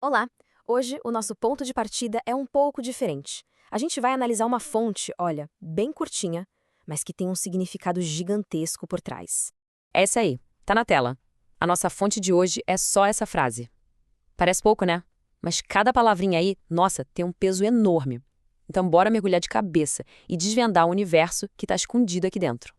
Olá! Hoje o nosso ponto de partida é um pouco diferente. A gente vai analisar uma fonte, olha, bem curtinha, mas que tem um significado gigantesco por trás. Essa aí, tá na tela. A nossa fonte de hoje é só essa frase. Parece pouco, né? Mas cada palavrinha aí, nossa, tem um peso enorme. Então bora mergulhar de cabeça e desvendar o universo que está escondido aqui dentro.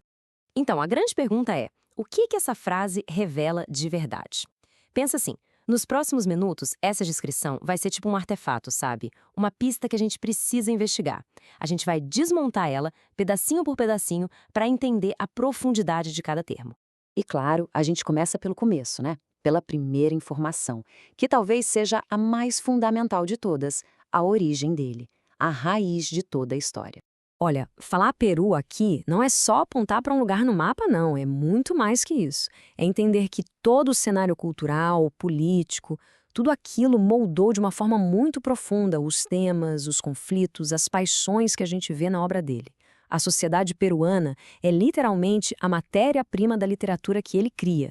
Então, a grande pergunta é: o que essa frase revela de verdade? Pensa assim, nos próximos minutos, essa descrição vai ser tipo um artefato, sabe? Uma pista que a gente precisa investigar. A gente vai desmontar ela, pedacinho por pedacinho, para entender a profundidade de cada termo. E claro, a gente começa pelo começo, né? Pela primeira informação, que talvez seja a mais fundamental de todas, a origem dele, a raiz de toda a história. Olha, falar Peru aqui não é só apontar para um lugar no mapa, não. É muito mais que isso. É entender que todo o cenário cultural, político, tudo aquilo moldou de uma forma muito profunda os temas, os conflitos, as paixões que a gente vê na obra dele. A sociedade peruana é literalmente a matéria-prima da literatura que ele cria.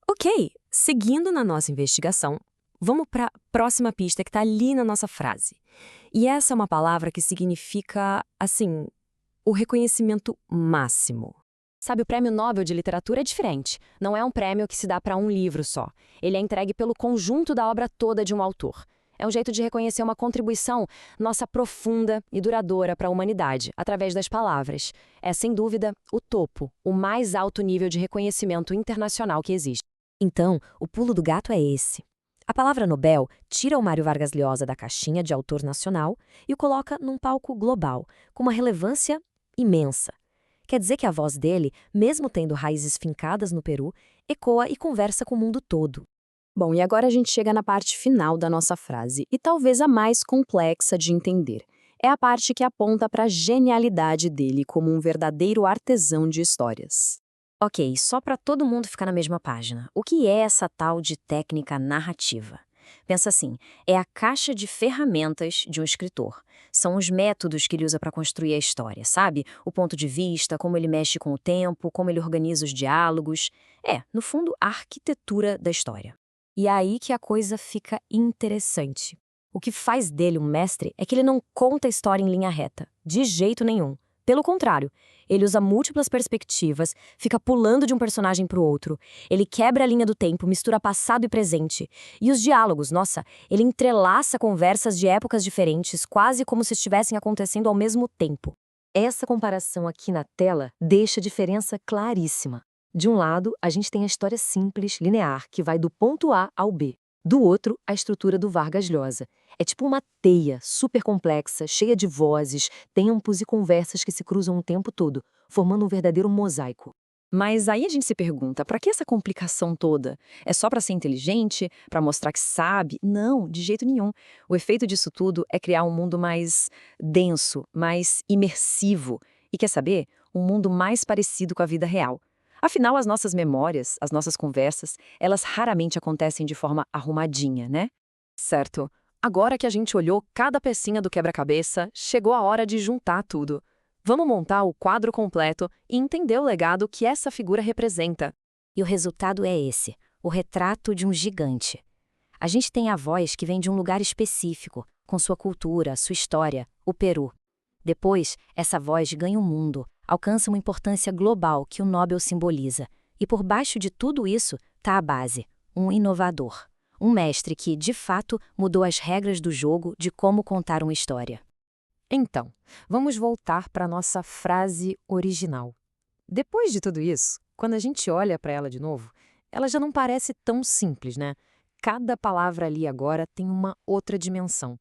Ok, seguindo na nossa investigação, vamos para a próxima pista que está ali na nossa frase. E essa é uma palavra que significa, assim, o reconhecimento máximo. Sabe, o Prêmio Nobel de Literatura é diferente. Não é um prêmio que se dá para um livro só. Ele é entregue pelo conjunto da obra toda de um autor. É um jeito de reconhecer uma contribuição nossa profunda e duradoura para a humanidade, através das palavras. É, sem dúvida, o topo, o mais alto nível de reconhecimento internacional que existe. Então, o pulo do gato é esse. A palavra Nobel tira o Mário Vargas Llosa da caixinha de autor nacional e o coloca num palco global, com uma relevância imensa. Quer dizer que a voz dele, mesmo tendo raízes fincadas no Peru, ecoa e conversa com o mundo todo. Bom, e agora a gente chega na parte final da nossa frase, e talvez a mais complexa de entender. É a parte que aponta para a genialidade dele como um verdadeiro artesão de histórias. Ok, só para todo mundo ficar na mesma página. O que é essa tal de técnica narrativa? Pensa assim, é a caixa de ferramentas de um escritor. São os métodos que ele usa para construir a história, sabe? O ponto de vista, como ele mexe com o tempo, como ele organiza os diálogos. É, no fundo, a arquitetura da história. E é aí que a coisa fica interessante. O que faz dele um mestre é que ele não conta a história em linha reta, de jeito nenhum. Pelo contrário, ele usa múltiplas perspectivas, fica pulando de um personagem para o outro. Ele quebra a linha do tempo, mistura passado e presente. E os diálogos, nossa, ele entrelaça conversas de épocas diferentes, quase como se estivessem acontecendo ao mesmo tempo. Essa comparação aqui na tela deixa a diferença claríssima. De um lado, a gente tem a história simples, linear, que vai do ponto A ao B. Do outro, a estrutura do Vargas Llosa. É tipo uma teia super complexa, cheia de vozes, tempos e conversas que se cruzam o tempo todo, formando um verdadeiro mosaico. Mas aí a gente se pergunta, para que essa complicação toda? É só para ser inteligente? Para mostrar que sabe? Não, de jeito nenhum. O efeito disso tudo é criar um mundo mais denso, mais imersivo. E quer saber? Um mundo mais parecido com a vida real. Afinal, as nossas memórias, as nossas conversas, elas raramente acontecem de forma arrumadinha, né? Certo. Agora que a gente olhou cada pecinha do quebra-cabeça, chegou a hora de juntar tudo. Vamos montar o quadro completo e entender o legado que essa figura representa. E o resultado é esse, o retrato de um gigante. A gente tem a voz que vem de um lugar específico, com sua cultura, sua história, o Peru. Depois, essa voz ganha o mundo, alcança uma importância global que o Nobel simboliza. E por baixo de tudo isso está a base, um inovador. Um mestre que, de fato, mudou as regras do jogo de como contar uma história. Então, vamos voltar para a nossa frase original. Depois de tudo isso, quando a gente olha para ela de novo, ela já não parece tão simples, né? Cada palavra ali agora tem uma outra dimensão.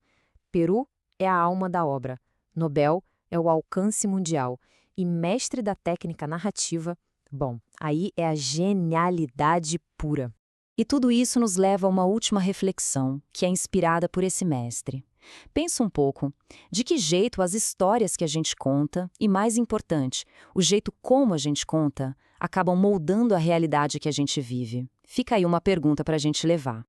Peru é a alma da obra, Nobel é o alcance mundial e mestre da técnica narrativa, bom, aí é a genialidade pura. E tudo isso nos leva a uma última reflexão, que é inspirada por esse mestre. Pensa um pouco, de que jeito as histórias que a gente conta, e mais importante, o jeito como a gente conta, acabam moldando a realidade que a gente vive. Fica aí uma pergunta para a gente levar.